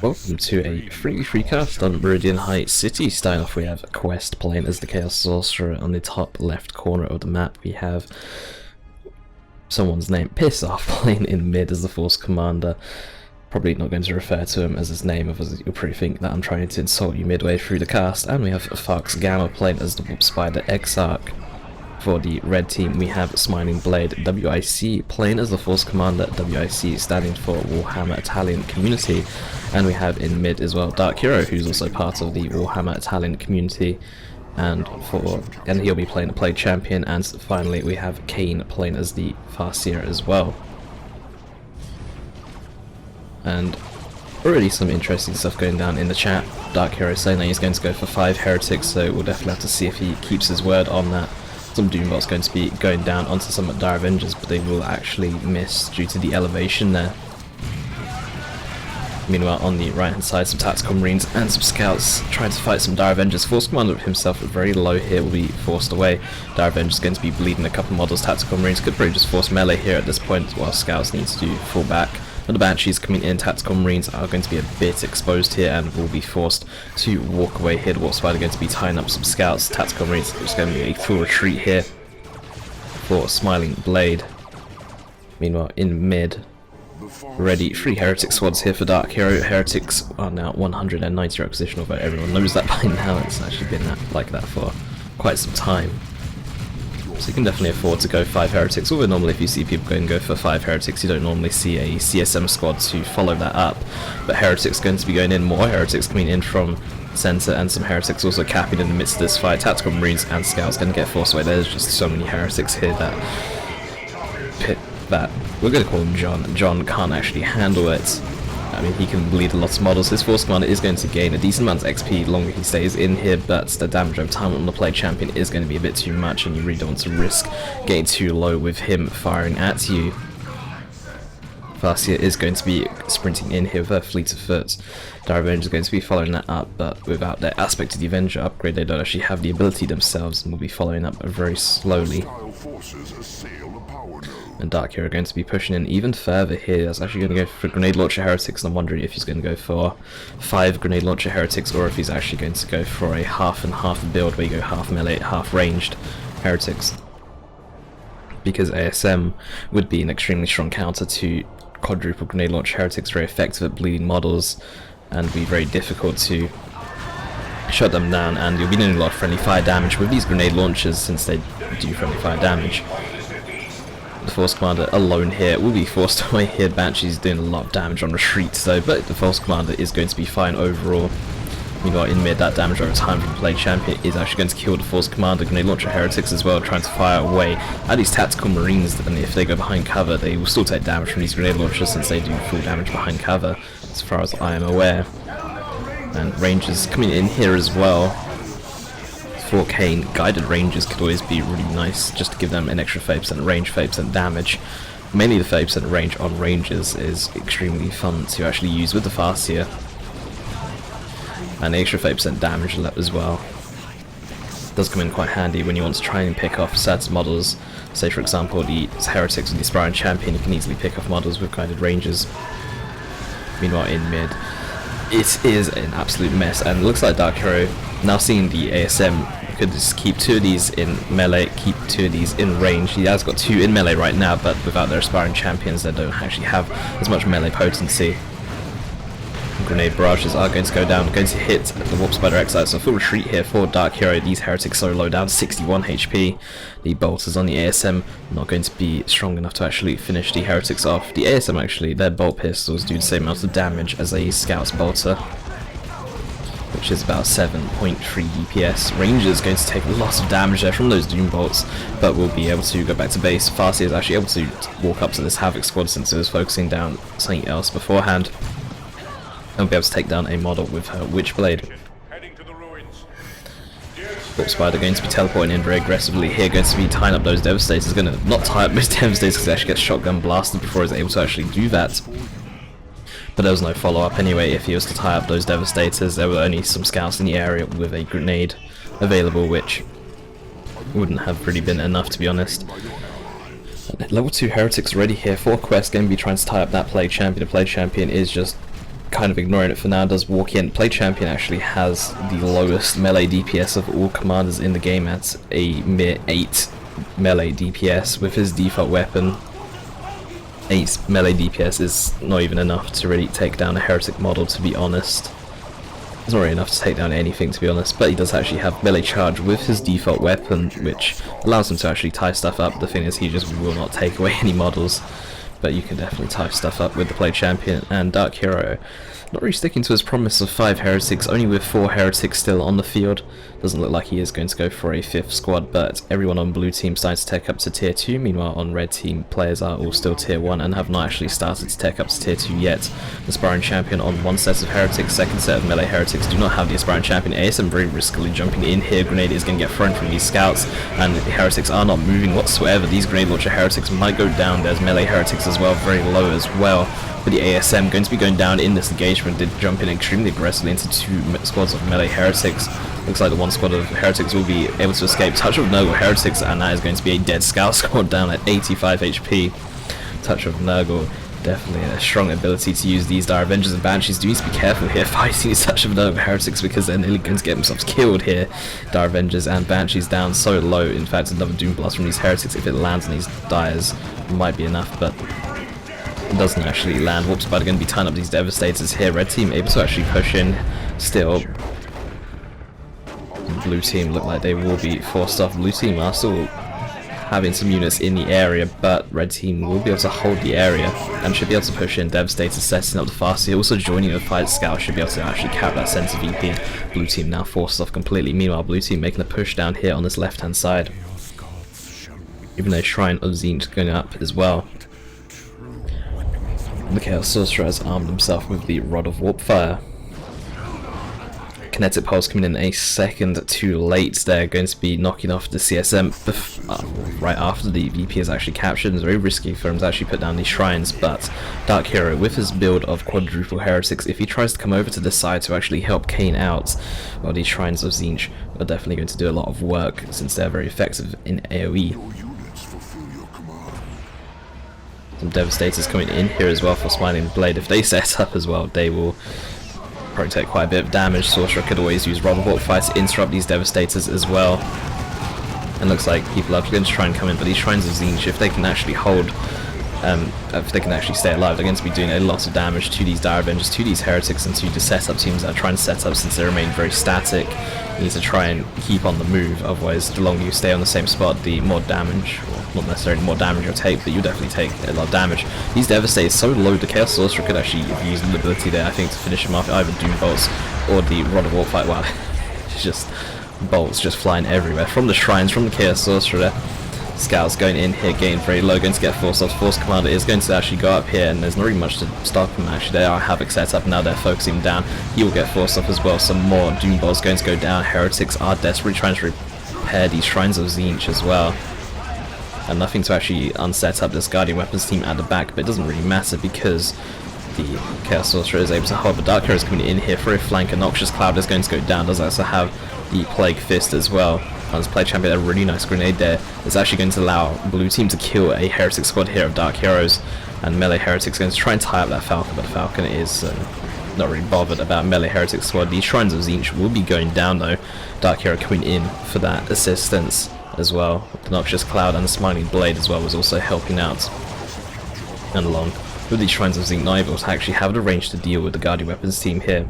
Welcome to a free cast on Meridian Heights City. Starting off, we have Qwest playing as the Chaos Sorcerer. On the top left corner of the map, we have someone's name, Piss Off, playing in mid as the Force Commander. Probably not going to refer to him as his name, otherwise you'll probably think that I'm trying to insult you midway through the cast. And we have Tharx Gamma playing as the Warp Spider Exarch. For the red team, we have SmilingBlade WIC playing as the Force Commander. WIC standing for Warhammer Italian Community. And we have in mid as well DarkHero, who's also part of the Warhammer Italian Community, and he'll be playing a Play Champion. And finally, we have Kain playing as the Farseer as well. And already some interesting stuff going down in the chat. DarkHero saying that he's going to go for 5 heretics, so we'll definitely have to see if he keeps his word on that. Some Doombots going to be going down onto some Dire Avengers, but they will actually miss due to the elevation there. Meanwhile, on the right hand side, some Tactical Marines and some Scouts trying to fight some Dire Avengers. Force Commander himself very low here will be forced away. Dire Avengers going to be bleeding a couple models. Tactical Marines could probably just force melee here at this point, while Scouts need to fall back. But the Banshees coming in, Tactical Marines are going to be a bit exposed here and will be forced to walk away here. The Warp Spider going to be tying up some Scouts. Tactical Marines is going to be a full retreat here for SmilingBlade. Meanwhile, in mid, ready 3 Heretic squads here for DarkHero. Heretics are now 190 requisition, although everyone knows that by now. It's actually been like that for quite some time. So you can definitely afford to go 5 Heretics, although normally if you see people go for 5 Heretics, you don't normally see a CSM squad to follow that up. But Heretics going to be going in, more Heretics coming in from center, and some Heretics also capping in the midst of this fight. Tactical Marines and Scouts going to get forced away. There's just so many Heretics here that we're going to call him John. John can't actually handle it. I mean, he can bleed a lot of models. His Force Commander is going to gain a decent amount of XP the longer he stays in here, but the damage over time on the Play Champion is going to be a bit too much, and you really don't want to risk getting too low with him firing at you. Farseer is going to be sprinting in here with her fleet of foot. Dire Avenger is going to be following that up, but without their aspect of the Avenger upgrade, they don't actually have the ability themselves, and will be following up very slowly. And DarkHero going to be pushing in even further here. That's actually going to go for Grenade Launcher Heretics, and I'm wondering if he's going to go for 5 Grenade Launcher Heretics, or if he's actually going to go for a half and half build where you go half melee, half ranged Heretics. Because ASM would be an extremely strong counter to quadruple Grenade Launcher Heretics, very effective at bleeding models, and be very difficult to shut them down, and you'll be doing a lot of friendly fire damage with these Grenade Launchers since they do friendly fire damage. The Force Commander alone here will be forced away here. Banshee's doing a lot of damage on retreat though, but the Force Commander is going to be fine overall. Meanwhile, in mid, that damage over time from the Play Champion is actually going to kill the Force Commander. Grenade Launcher Heretics as well, trying to fire away at these Tactical Marines, and if they go behind cover, they will still take damage from these Grenade Launchers since they do full damage behind cover, as far as I am aware. And Rangers coming in here as well. For Kain, guided Rangers could always be really nice, just to give them an extra 30% range, 30% damage. Mainly the 30% range on Rangers is extremely fun to actually use with the Farseer. And the extra 30% damage as well does come in quite handy when you want to try and pick off certain models. Say for example the Heretics with the Aspiring Champion, you can easily pick off models with guided Rangers. Meanwhile in mid, it is an absolute mess, and it looks like DarkHero, now seeing the ASM, could just keep 2 of these in melee, keep 2 of these in range. He has got 2 in melee right now, but without their Aspiring Champions they don't actually have as much melee potency. Grenade barrages are going to go down, going to hit the Warp Spider Exarch, so full retreat here for DarkHero. These Heretics so low, down to 61 HP. The bolters on the ASM not going to be strong enough to actually finish the Heretics off. The ASM actually, their bolt pistols do the same amount of damage as a Scout's bolter, which is about 7.3 DPS. Rangers going to take a lot of damage there from those Doom bolts, but will be able to go back to base. Farseer is actually able to walk up to this Havoc squad since it was focusing down something else beforehand, and will be able to take down a model with her Witchblade. Warp Spider going to be teleporting in very aggressively here, going to be tying up those Devastators. Going to not tie up those Devastators because they actually get shotgun blasted before he's able to actually do that. But there was no follow-up anyway. If he was to tie up those Devastators, there were only some Scouts in the area with a grenade available, which wouldn't have really been enough, to be honest. Level 2 Heretics ready here for Qwest, going to be trying to tie up that Play Champion. The Play Champion is just kind of ignoring it for now, does walk in. Play Champion actually has the lowest melee DPS of all commanders in the game at a mere 8 melee DPS with his default weapon. 8 melee DPS is not even enough to really take down a heretic model, to be honest. It's not really enough to take down anything, to be honest, but he does actually have melee charge with his default weapon, which allows him to actually tie stuff up. The thing is, he just will not take away any models, but you can definitely tie stuff up with the Play Champion. And DarkHero not really sticking to his promise of 5 heretics, only with 4 heretics still on the field. Doesn't look like he is going to go for a 5th squad, but everyone on blue team starting to tech up to tier 2, meanwhile on red team players are all still tier 1 and have not actually started to tech up to tier 2 yet. Aspiring Champion on one set of heretics, second set of melee heretics do not have the Aspiring Champion. ASM very riskily jumping in here, grenade is going to get thrown from these scouts, and the heretics are not moving whatsoever. These grenade launcher heretics might go down. There's melee heretics as well, very low as well. But the ASM going to be going down in this engagement. Did jump in extremely aggressively into 2 squads of melee heretics. Looks like the one squad of heretics will be able to escape. Touch of Nurgle heretics, and that is going to be a dead scout squad down at 85 HP. Touch of Nurgle, definitely a strong ability to use these Dire Avengers and Banshees. Do need to be careful here fighting these Touch of Nurgle heretics, because they're nearly going to get themselves killed here. Dire Avengers and Banshees down so low. In fact, another Doom Blast from these heretics, if it lands on these Dires, might be enough, but it doesn't actually land. Warp Spider going to be tying up these Devastators here. Red team able to actually push in still. Blue team look like they will be forced off. Blue team are still having some units in the area, but red team will be able to hold the area and should be able to push in. Devastators setting up the Farseer, also joining the fight. Scout should be able to actually cap that center VP. Blue team now forced off completely. Meanwhile, blue team making a push down here on this left hand side. Even though Shrine of Tzeentch going up as well. The Chaos Sorcerer has armed himself with the Rod of Warpfire. Kinetic Pulse coming in a second too late. They're going to be knocking off the CSM right after the VP is actually captured. It's very risky for him to actually put down these shrines, but DarkHero with his build of quadruple heretics, if he tries to come over to this side to actually help Kain out, well, these shrines of Tzeentch are definitely going to do a lot of work since they're very effective in AoE. Some Devastators coming in here as well for SmilingBlade. If they set up as well, they will probably take quite a bit of damage. Sorcerer could always use Rod of Warpfire to interrupt these Devastators as well. And looks like people are going to try and come in, but these Shrines of Tzeentch, if they can actually hold, if they can actually stay alive, they're going to be doing a lot of damage to these Dire Avengers, to these Heretics, and to the setup teams that are trying to set up since they remain very static. You need to try and keep on the move, otherwise the longer you stay on the same spot, the more damage, or not necessarily more damage you'll take, but you'll definitely take a lot of damage. These Devastators so low, the Chaos Sorcerer could actually use the ability there, I think, to finish him off, either Doom Bolts or the Rod of Warfire. Wow, it's just bolts just flying everywhere from the shrines, from the Chaos Sorcerer. Scouts going in here, getting very low, going to get forced off. Force Commander is going to actually go up here, and there's not really much to stop him actually. They are Havoc set up, now they're focusing down. He will get forced off as well. Some more Doom Balls going to go down. Heretics are desperately trying to repair these Shrines of Tzeentch as well. And nothing to actually unset up this Guardian Weapons team at the back, but it doesn't really matter because the Chaos Sorcerer is able to hold. But DarkHero is coming in here for a flank. A Noxious Cloud is going to go down. Does also have the Plague Fist as well. As Play Champion, a really nice grenade there. It's actually going to allow blue team to kill a Heretic squad here of Dark Heroes, and melee Heretics going to try and tie up that Falcon, but the Falcon is not really bothered about melee Heretic squad. These Shrines of Tzeentch will be going down though. Dark Hero coming in for that assistance as well. The Noxious Cloud and the SmilingBlade as well was also helping out. And along with these Shrines of Tzeentch not able to actually have the range to deal with the Guardian Weapons team here,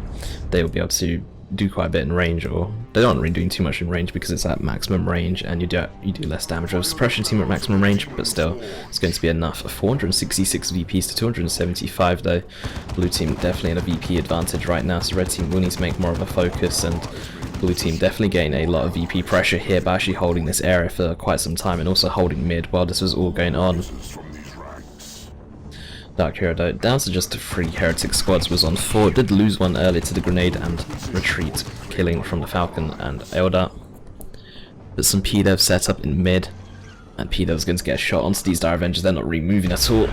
they will be able to do quite a bit in range, or they aren't really doing too much in range because it's at maximum range and you do less damage with a suppression team at maximum range, but still it's going to be enough. 466 VPs to 275 though. Blue team definitely in a VP advantage right now, so red team will need to make more of a focus, and blue team definitely getting a lot of VP pressure here by actually holding this area for quite some time and also holding mid while this was all going on. DarkHero though, down to just 3 Heretic squads, was on 4, did lose one earlier to the grenade and retreat, killing from the Falcon and Eldar. But some P-Dev set up in mid, and P-Dev's going to get a shot onto these Dire Avengers. They're not really moving at all.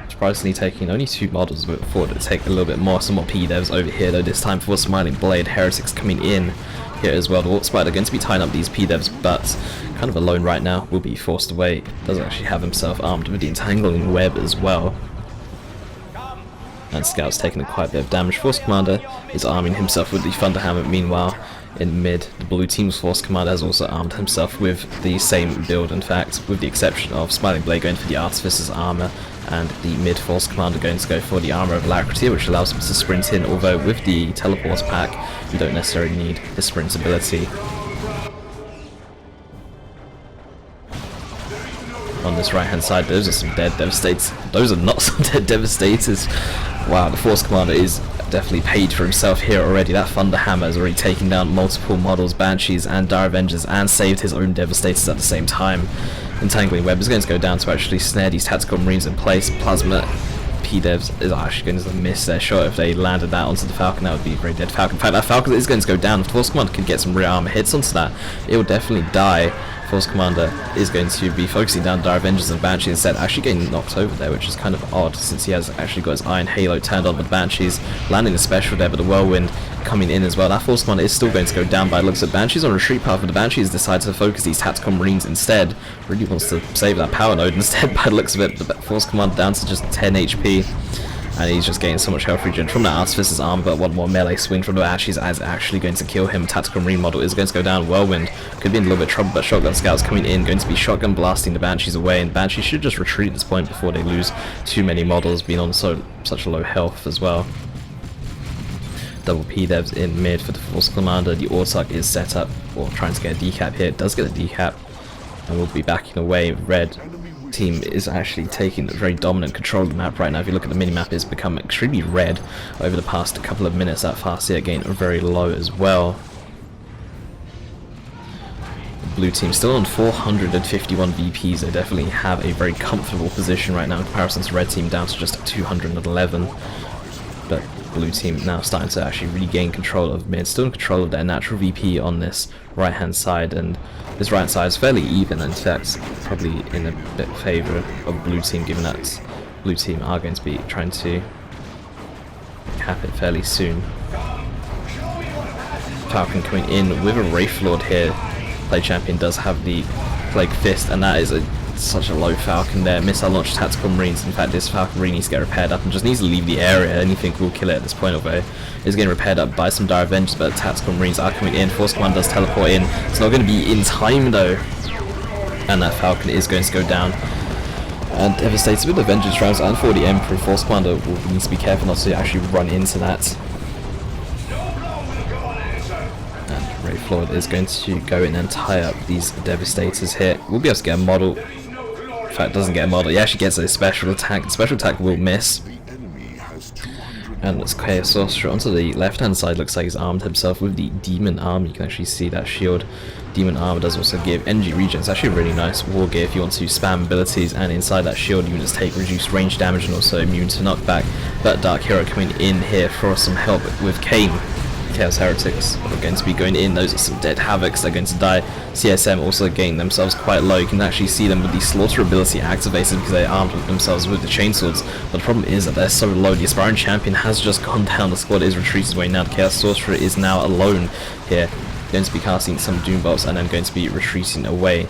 Surprisingly taking only 2 models, but thought it'd take a little bit more. Some more P-Devs over here though, this time for SmilingBlade. Heretics coming in here as well. The Warp Spider going to be tying up these P-Devs, but kind of alone right now, will be forced away. Does actually have himself armed with the Entangling Web as well. and Scout's taking quite a bit of damage. Force Commander is arming himself with the Thunderhammer. Meanwhile, in mid, the blue team's Force Commander has also armed himself with the same build, in fact, with the exception of SmilingBlade going for the Artificer's armor, and the mid Force Commander going to go for the Armor of Alacrity, which allows him to sprint in, although with the Teleport pack, you don't necessarily need his sprint ability. On this right hand side, those are some dead devastators. Those are not some dead devastators. Wow, the Force Commander is definitely paid for himself here already. That Thunderhammer has already taken down multiple models, Banshees and Dire Avengers, and saved his own devastators at the same time. Entangling Web is going to go down to actually snare these Tactical Marines in place. Plasma P-Devs is actually going to miss their shot. If they landed that onto the Falcon, that would be a very dead Falcon. In fact, that Falcon is going to go down. If the Force Commander can get some rear armor hits onto that, it will definitely die. Force Commander is going to be focusing down Dire Avengers and Banshees instead, actually getting knocked over there, which is kind of odd since he has actually got his Iron Halo turned on with Banshees, landing a special there, but the Whirlwind coming in as well. That Force Commander is still going to go down by the looks of Banshees on a retreat path, but the Banshees decide to focus these Tactical Marines instead. Really wants to save that power node instead by the looks of it. The Force Commander down to just 10 HP. And he's just getting so much health regen from that Artificer's armor, but one more melee swing from the Banshees is actually going to kill him. Tactical Marine model is going to go down. Whirlwind could be in a little bit of trouble, but Shotgun Scouts coming in, going to be shotgun blasting the Banshees away, and Banshees should just retreat at this point before they lose too many models, being on such a low health as well. Double P-Devs in mid for the Force Commander. The Autarch is set up, or trying to get a decap here. It does get a decap, and will be backing away. Red team is actually taking very dominant control of the map right now. If you look at the mini-map, it's become extremely red over the past couple of minutes. That Farseer gain very low as well. The blue team still on 451 VPs. They definitely have a very comfortable position right now in comparison to red team down to just 211. But blue team now starting to actually regain control of mid, still in control of their natural VP on this right hand side, and this right hand side is fairly even, and in fact probably in a bit favour of blue team, given that blue team are going to be trying to cap it fairly soon. Falcon coming in with a Wraith Lord here. Play Champion does have the Plague Fist, and that is such a low Falcon there. Missile launch Tactical Marines. In fact, this Falcon really needs to get repaired up and just needs to leave the area. Anything will kill it at this point, although it's getting repaired up by some Dire Avengers, but Tactical Marines are coming in. Force Command does teleport in. It's not going to be in time though, and that Falcon is going to go down. And devastated with the Vengeance rounds and for the Emperor. Force Commander will need to be careful not to actually run into that. And Wraith Lord is going to go in and tie up these Devastators here. We'll be able to get a model. In fact, doesn't get a model. He actually gets a special attack. The special attack will miss. And let's clear Sorcerer onto the left hand side. Looks like he's armed himself with the Demon Arm. You can actually see that shield. Demon Armor does also give energy regen. It's actually a really nice war gear if you want to spam abilities, and inside that shield units take reduced range damage and also immune to knockback. But DarkHero coming in here for some help with Kain. Chaos Heretics are going to be going in. Those are some dead Havocs. They're going to die. CSM also getting themselves quite low. You can actually see them with the Slaughter ability activated because they're armed with themselves with the chainswords. But the problem is that they're so low. The Aspiring Champion has just gone down. The squad is retreated away now. The Chaos Sorcerer is now alone here. Going to be casting some Doom Bolts and then going to be retreating away.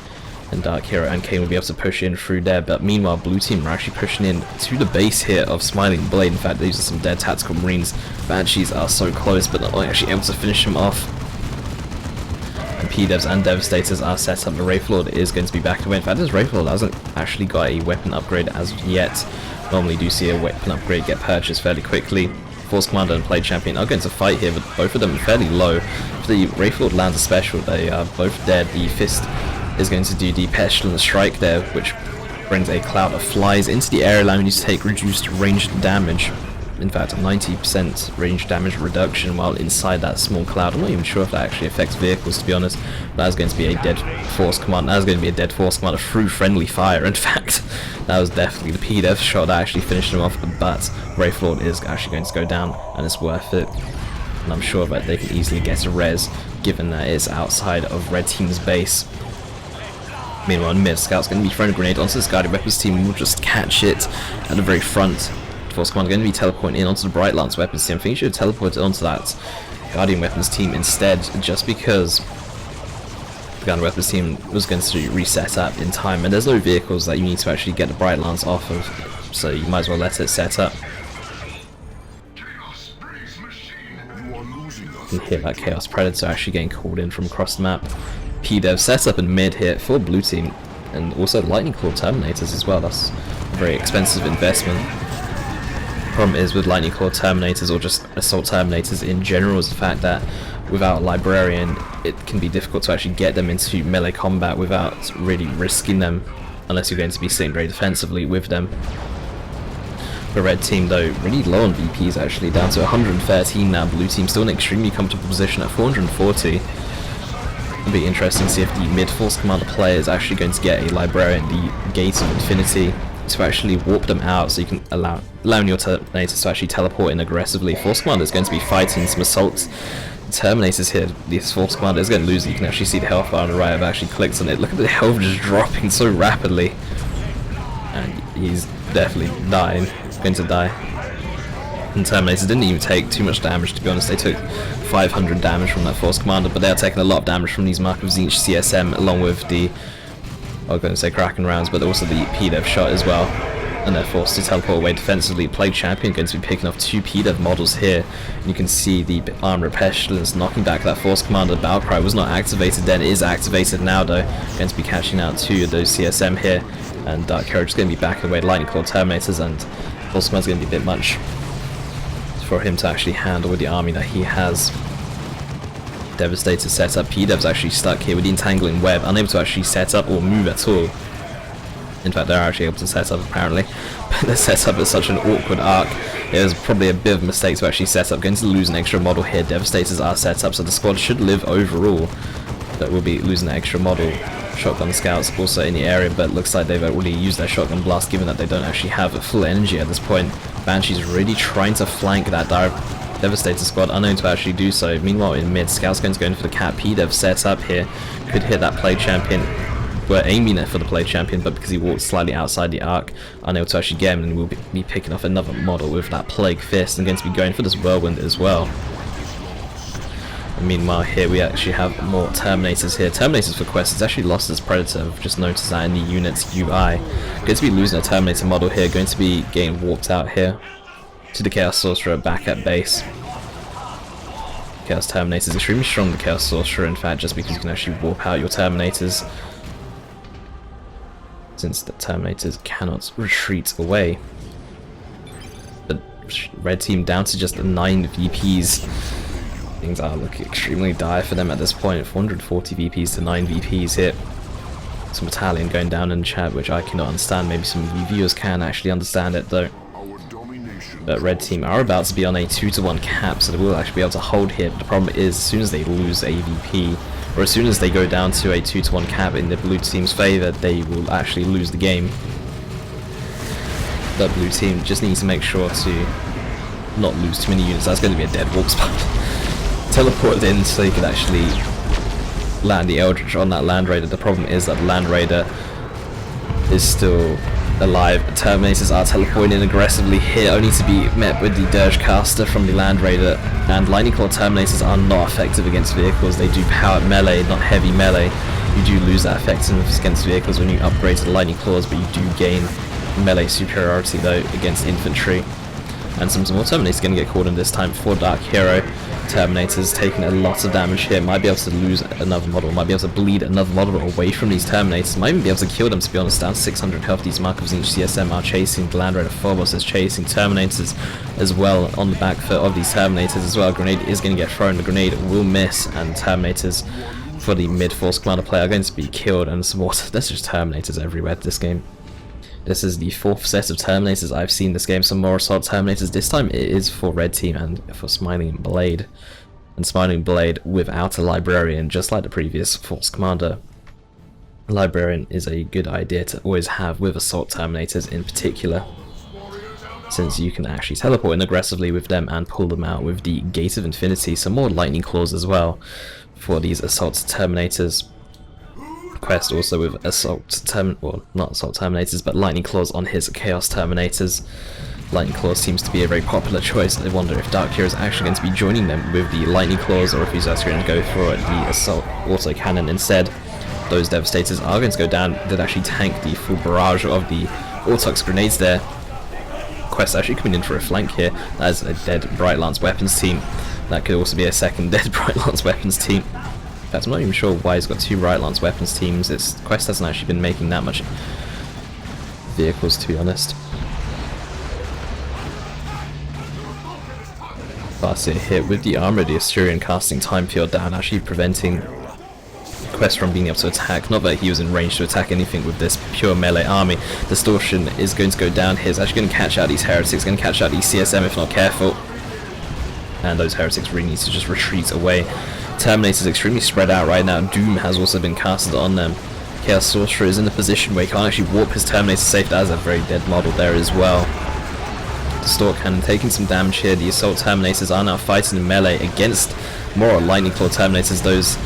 And DarkHero and Kain will be able to push in through there, but meanwhile blue team are actually pushing in to the base here of SmilingBlade. In fact, these are some dead Tactical Marines. Banshees are so close, but not actually able to finish them off. And P-Devs and Devastators are set up. The Wraith Lord is going to be backed away. In fact, this Wraith Lord hasn't actually got a weapon upgrade as of yet. Normally do see a weapon upgrade get purchased fairly quickly. Force Commander and Play Champion are going to fight here, but both of them are fairly low. If the Wraith Lord lands a special, they are both dead. The Fist is going to do the Pestilent Strike there, which brings a cloud of flies into the area, allowing you to take reduced ranged damage. In fact, 90% range damage reduction while inside that small cloud. I'm not even sure if that actually affects vehicles, to be honest. That is going to be a dead Force Commander. That is going to be a dead Force Commander through friendly fire. In fact, that was definitely the P-Dev shot that actually finished him off, but Wraith Lord is actually going to go down, and it's worth it. And I'm sure that they can easily get a res, given that it's outside of Red Team's base. Meanwhile, mid Scout's going to be throwing a grenade onto this Guardian Weapons team, and will just catch it at the very front. Force Commander going to be teleporting in onto the Bright Lance Weapons team. I think he should teleport it onto that Guardian Weapons team instead, just because the Guardian Weapons team was going to reset up in time, and there's no vehicles that you need to actually get the Bright Lance off of, so you might as well let it set up. can hit that Chaos Predator actually getting called in from across the map. P-Dev setup in mid here for blue team, and also Lightning Claw Terminators as well. That's a very expensive investment. Problem is with Lightning Claw Terminators, or just Assault Terminators in general, is the fact that without a Librarian it can be difficult to actually get them into melee combat without really risking them, unless you're going to be sitting very defensively with them. The red team though really low on VPs, actually down to 113 now. Blue team still in an extremely comfortable position at 440. It'll be interesting to see if the mid-force commander player is actually going to get a Librarian, the Gate of Infinity, to actually warp them out, so you can allowing your Terminators to actually teleport in aggressively. Force commander is going to be fighting some assault Terminators here. This Force commander is going to lose. You can actually see the health bar on the right. I've actually clicked on it. Look at the health just dropping so rapidly, and he's definitely dying. Going to die. And Terminators didn't even take too much damage, to be honest. They took 500 damage from that Force commander, but they are taking a lot of damage from these Mark of Tzeentch CSM, along with the, I was going to say Kraken rounds, but also the P-Dev shot as well. And they're forced to teleport away defensively. Play Champion going to be picking off 2 P-Dev models here. And you can see the Armor Pestilence knocking back that Force commander. Battlecry was not activated then, it is activated now though. Going to be catching out 2 of those CSM here. And DarkHero just going to be backing away Lightning Claw Terminators, and Force commander's going to be a bit much for him to actually handle with the army that he has. Devastator setup. P-Dev's actually stuck here with the Entangling Web, unable to actually set up or move at all. In fact, they're actually able to set up apparently, but they're set up at such an awkward arc. It was probably a bit of a mistake to actually set up. Going to lose an extra model here. Devastators are set up, so the squad should live overall, but we'll be losing an extra model. Shotgun Scouts also in the area, but it looks like they've already used their Shotgun Blast, given that they don't actually have full energy at this point. Banshee's really trying to flank that Devastator squad, unknown to actually do so. Meanwhile in mid, Scout's going to go in for the Cat. P-Dev set up here, could hit that Play Champion. We're aiming it for the Play Champion, but because he walked slightly outside the arc, unable to actually get him, and we'll be picking off another model with that Plague Fist, and going to be going for this Whirlwind as well. And meanwhile here we actually have more Terminators here. Terminators for Qwest has actually lost his Predator. I've just noticed that in the unit's UI. Going to be losing a Terminator model here, going to be getting warped out here to the Chaos Sorcerer back at base. Chaos Terminator is extremely strong, the Chaos Sorcerer, in fact, just because you can actually warp out your Terminators, since the Terminators cannot retreat away. But red team down to just 9 VPs. Things are looking extremely dire for them at this point. 440 VPs to 9 VPs here. Some Italian going down in the chat, which I cannot understand. Maybe some of you viewers can actually understand it though. But red team are about to be on a 2-to-1 cap, so they will actually be able to hold here. But the problem is, as soon as they lose a VP, or as soon as they go down to a 2-to-1 cap in the blue team's favour, they will actually lose the game. The blue team just needs to make sure to not lose too many units. That's going to be a dead warp spot. Teleported in so you could actually land the Eldritch on that Land Raider. The problem is that the Land Raider is still alive. Terminators are teleporting in aggressively here, only to be met with the Dirge Caster from the Land Raider. And Lightning Claw Terminators are not effective against vehicles. They do power melee, not heavy melee. You do lose that effectiveness against vehicles when you upgrade to the Lightning Claws, but you do gain melee superiority though against infantry. And some more Terminators going to get called in this time for DarkHero. Terminators taking a lot of damage here, might be able to lose another model, might be able to bleed another model away from these Terminators, might even be able to kill them, to be honest. Down to 600 health, these Mark of Tzeentch CSM are chasing, the Land Raider Phobos is chasing Terminators as well on the back foot of these Terminators as well. Grenade is going to get thrown, the grenade will miss, and Terminators for the mid-force commander player are going to be killed, and some more, there's just Terminators everywhere this game. This is the 4th set of Terminators I've seen this game. Some more Assault Terminators. This time it is for red team and for SmilingBlade. And SmilingBlade without a Librarian, just like the previous Force Commander. Librarian is a good idea to always have with Assault Terminators in particular, since you can actually teleport in aggressively with them and pull them out with the Gate of Infinity. Some more Lightning Claws as well for these Assault Terminators. Qwest also with not Assault Terminators, but Lightning Claws on his Chaos Terminators. Lightning Claws seems to be a very popular choice. I wonder if DarkHero is actually going to be joining them with the Lightning Claws, or if he's actually going to go for the Assault Autocannon instead. Those Devastators are going to go down. Did actually tank the full barrage of the Autox grenades there. Qwest actually coming in for a flank here. That is a dead Bright Lance weapons team. That could also be a second dead Bright Lance weapons team. In fact, I'm not even sure why he's got 2 Bright Lance weapons teams. Qwest hasn't actually been making that much vehicles, to be honest. Farseer hit with the armor, the Asturian casting time field down, actually preventing Qwest from being able to attack. Not that he was in range to attack anything with this pure melee army. Distortion is going to go down here. It's actually going to catch out these heretics, going to catch out these CSM if not careful. And those heretics really need to just retreat away. Terminator's extremely spread out right now. Doom has also been casted on them. Chaos Sorcerer is in a position where he can't actually warp his Terminator safe. That is a very dead model there as well. Distort Cannon taking some damage here. The Assault Terminators are now fighting in melee against more Lightning Claw Terminators. Those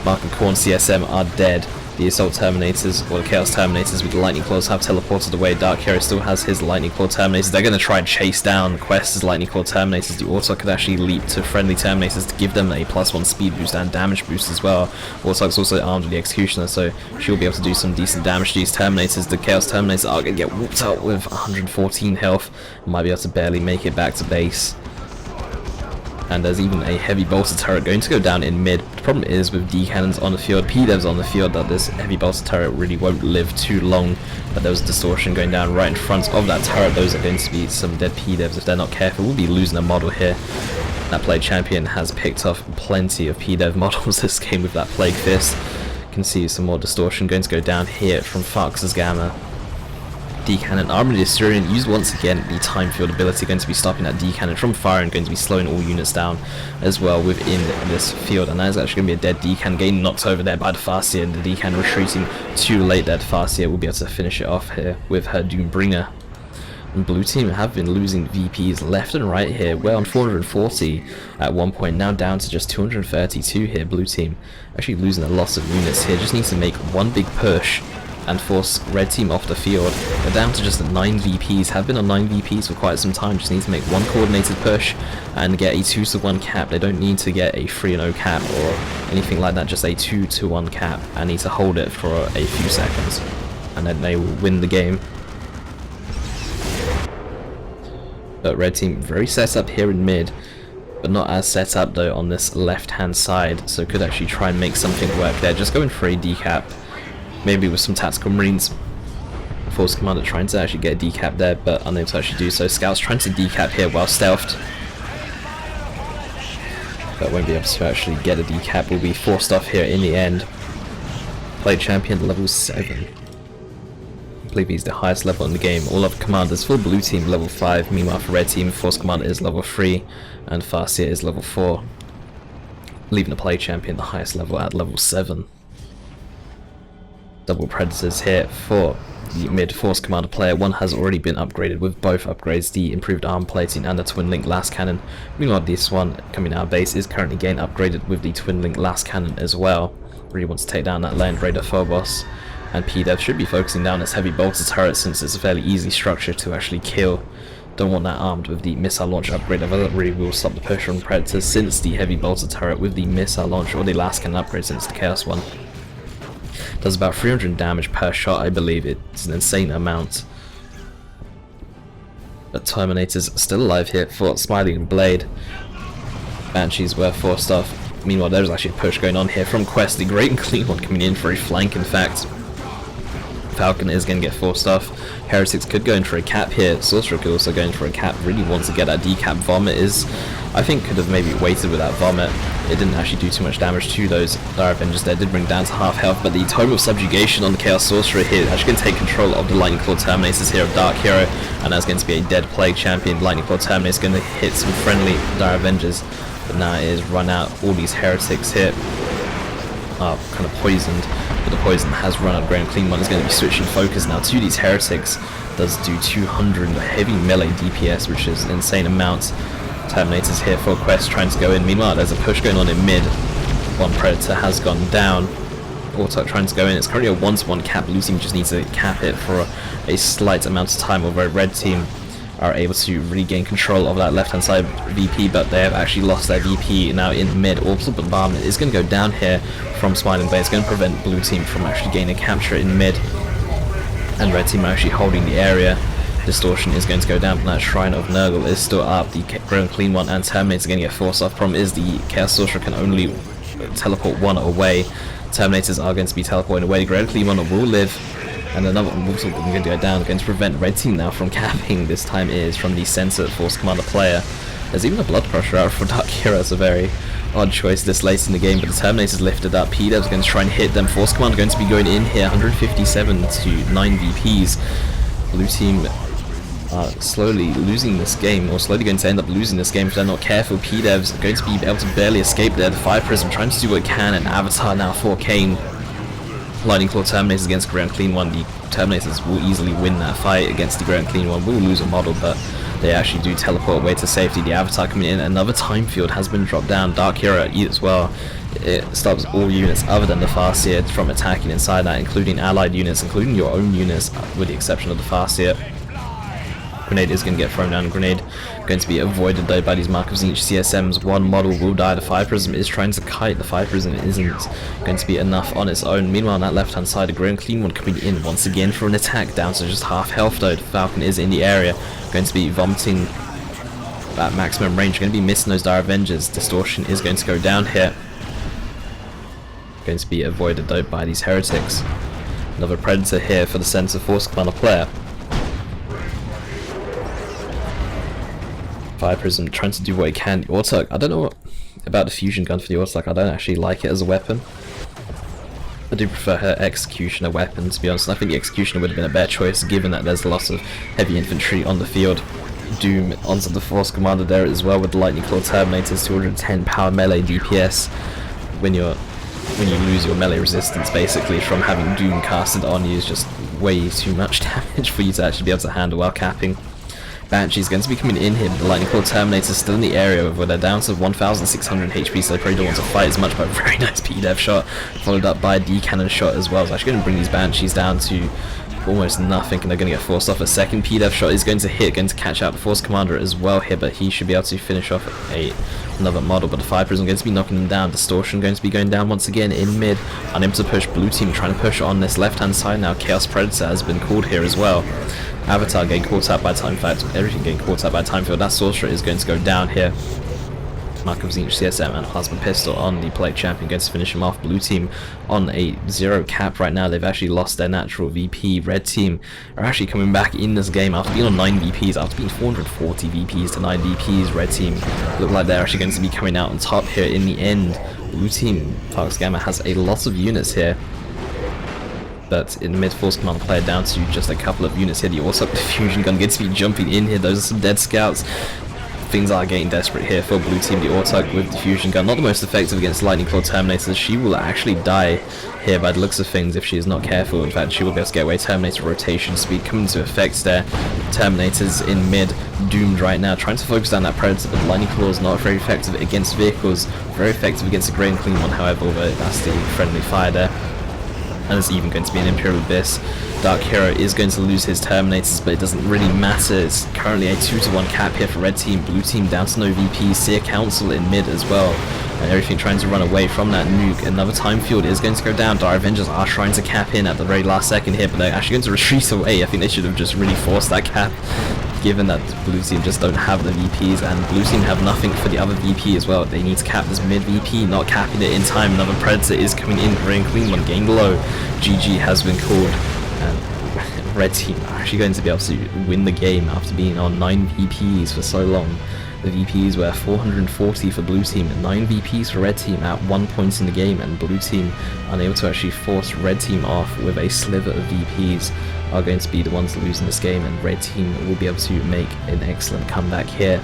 Mark and Khorne CSM are dead. The Assault Terminators, or the Chaos Terminators with the Lightning Claws, have teleported away. DarkHero still has his Lightning Claw Terminators. They're going to try and chase down Qwest's Lightning Claw Terminators. The Autarch could actually leap to friendly Terminators to give them a +1 speed boost and damage boost as well. Autarch's also armed with the Executioner, so she'll be able to do some decent damage to these Terminators. The Chaos Terminators are going to get whooped out with 114 health. Might be able to barely make it back to base. And there's even a heavy bolter turret going to go down in mid. The problem is with D cannons on the field, P-Devs on the field, that this heavy bolter turret really won't live too long. But there was Distortion going down right in front of that turret. Those are going to be some dead P-Devs if they're not careful. We'll be losing a model here. That Plague Champion has picked off plenty of P-Dev models this game with that Plague Fist. You can see some more Distortion going to go down here from Tharx's Gamma. D-Cannon, Armored Asturian used once again the time field ability, going to be stopping that D-Cannon from firing, going to be slowing all units down as well within this field, and that is actually going to be a dead D-Cannon, getting knocked over there by the Farseer, and the D-Cannon retreating too late. That Farseer will be able to finish it off here with her Doombringer. And blue team have been losing VPs left and right here. We're on 440 at one point, now down to just 232 here. Blue team actually losing a lot of units here, just needs to make one big push and force red team off the field. They're down to just 9 VPs, have been on 9 VPs for quite some time, just need to make one coordinated push and get a 2-to-1 cap. They don't need to get a 3-0 cap or anything like that, just a 2-to-1 cap, and need to hold it for a few seconds, and then they will win the game. But red team very set up here in mid, but not as set up though on this left hand side, so could actually try and make something work there, just going for a decap. Maybe with some tactical marines. Force Commander trying to actually get a decap there, but unable to actually do so. Scouts trying to decap here while stealthed, but won't be able to actually get a decap. Will be forced off here in the end. Plague Champion level 7. I believe he's the highest level in the game. All other commanders for blue team level 5. Meanwhile for red team, Force Commander is level 3 and Farseer is level 4. Leaving the Plague Champion the highest level at level 7. Double Predators here for the mid Force Commander player. One has already been upgraded with both upgrades, the improved arm plating and the Twin Link Last Cannon. Meanwhile this one coming out of base is currently getting upgraded with the Twin Link Last Cannon as well. Really wants to take down that Land Raider Phobos, and P-Dev should be focusing down its heavy bolter turret since it's a fairly easy structure to actually kill. Don't want that armed with the missile launcher upgrade, although that really will stop the push from Predators since the heavy bolter turret with the missile launcher, or the Last Cannon upgrade since the Chaos one. Does about 300 damage per shot, I believe. It's an insane amount. But Terminators still alive here for SmilingBlade. Banshees were forced off. Meanwhile, there's actually a push going on here from Qwest. The Great and Clean one coming in for a flank, in fact. Falcon is going to get forced off. Heretics could go in for a cap here. Sorcerer could also go in for a cap. Really wants to get that decap. Vomit is, I think, could have maybe waited with that Vomit. It didn't actually do too much damage to those Dire Avengers there. Did bring down to half health, but the Tome of Subjugation on the Chaos Sorcerer here is actually going to take control of the Lightning Claw Terminators here of DarkHero, and that's going to be a dead Plague Champion. Lightning Claw Terminator is going to hit some friendly Dire Avengers, but now it is run out. All these Heretics here are kind of poisoned, but the poison has run out. Great and Clean one is going to be switching focus now to these Heretics. Does do 200 heavy melee DPS, which is an insane amount. Terminators here for Qwest trying to go in. Meanwhile, there's a push going on in mid. One Predator has gone down. Autarch trying to go in. It's currently a 1-to-1 cap. Blue team just needs to cap it for a slight amount of time, although red team are able to regain control of that left-hand side VP, but they have actually lost their VP now in mid. Orbital Bombardment is going to go down here from SmilingBlade. It's going to prevent blue team from actually gaining a capture in mid, and red team are actually holding the area. Distortion is going to go down, but that Shrine of Nurgle is still up. The Ground Clean One and Terminator are going to get forced off. Problem is the Chaos Sorcerer can only teleport one away. Terminators are going to be teleporting away. The Ground Clean One will live, and another one will also going to go down, going to prevent Red Team now from capping. This time is from the Center Force Commander player. There's even a Blood Crusher out for DarkHero. It's a very odd choice this late in the game, but the Terminator's lifted up. PDev's going to try and hit them. Force Commander going to be going in here, 157 to 9 VPs. Blue Team are slowly losing this game, or slowly going to end up losing this game if they're not careful. PDev's going to be able to barely escape there. The Fire Prism trying to do what it can, and Avatar now for Kain. Lightning Claw Terminators against Ground Clean One. The Terminators will easily win that fight against the Ground Clean One. Will lose a model, but they actually do teleport away to safety. The Avatar coming in. Another Time Field has been dropped down. DarkHero as well. It stops all units other than the Farseer from attacking inside that, including allied units, including your own units, with the exception of the Farseer. Grenade is going to get thrown down. Grenade going to be avoided though by these Mark of Zinch CSMs. One model will die. The Fire Prism is trying to kite. The Fire Prism isn't going to be enough on its own. Meanwhile, on that left hand side, the Ground Clean One coming in once again for an attack, down to just half health though. The Falcon is in the area, going to be vomiting at maximum range, going to be missing those Dire Avengers. Distortion is going to go down here, going to be avoided though by these Heretics. Another Predator here for the Center Force Commander player. Fire Prism trying to do what it can. The Autarch, I don't know about the fusion gun for the Autarch. I don't actually like it as a weapon. I do prefer her Executioner weapon, to be honest. I think the Executioner would have been a better choice, given that there's lots of heavy infantry on the field. Doom onto the Force Commander there as well with the Lightning Claw Terminators, 210 power melee DPS. When you lose your melee resistance, basically, from having Doom casted on you, is just way too much damage for you to actually be able to handle while capping. Banshee's going to be coming in here, but the Lightning Claw Terminator is still in the area where they're down to 1,600 HP, so they probably don't want to fight as much, but a very nice PDev shot, followed up by a D-Cannon shot as well. It's actually going to bring these Banshees down to almost nothing, and they're going to get forced off. A second PDev shot is going to hit, going to catch out the Force Commander as well here, but he should be able to finish off another model, but the Fire Prism going to be knocking them down. Distortion going to be going down once again in mid, unable to push. Blue Team trying to push on this left-hand side now. Chaos Predator has been called here as well. Avatar getting caught up by time, in fact, everything getting caught up by time field. That Sorcerer is going to go down here. Mark of Zinch CSM and Plasma Pistol on the Plague Champion, going to finish him off. Blue Team on a 0 cap right now. They've actually lost their natural VP. Red Team are actually coming back in this game after being on 9 VPs, after being 440 VPs to 9 VPs. Red Team look like they're actually going to be coming out on top here in the end. Blue Team, Tharx Gamma has a lot of units here, but in mid Force Command player down to just a couple of units here. The Autarch Fusion Gun gets to be jumping in here. Those are some dead scouts. Things are getting desperate here for Blue Team. The Autarch with the Fusion Gun, not the most effective against Lightning Claw Terminators. She will actually die here by the looks of things if she is not careful. In fact, she will be able to get away. Terminator rotation speed coming into effect there. Terminators in mid, doomed right now, trying to focus down that Predator, but Lightning Claw is not very effective against vehicles. Very effective against a Grey and Clean One, however, although that's the friendly fire there. And there's even going to be an Imperial Abyss. DarkHero is going to lose his Terminators, but it doesn't really matter. It's currently a 2-to-1 cap here for Red Team. Blue Team down to no VP. Seer Council in mid as well, and everything trying to run away from that nuke. Another time field is going to go down. Dire Avengers are trying to cap in at the very last second here, but they're actually going to retreat away. I think they should have just really forced that cap, given that Blue Team just don't have the VPs, and Blue Team have nothing for the other VP as well. They need to cap this mid VP, not capping it in time. Another Predator is coming in. Grey and Clean One getting low. GG has been called, and Red Team are actually going to be able to win the game after being on 9 VPs for so long. The VPs were 440 for Blue Team and 9 VPs for Red Team at one point in the game, and Blue Team, unable to actually force Red Team off with a sliver of VPs, are going to be the ones losing this game, and Red Team will be able to make an excellent comeback here.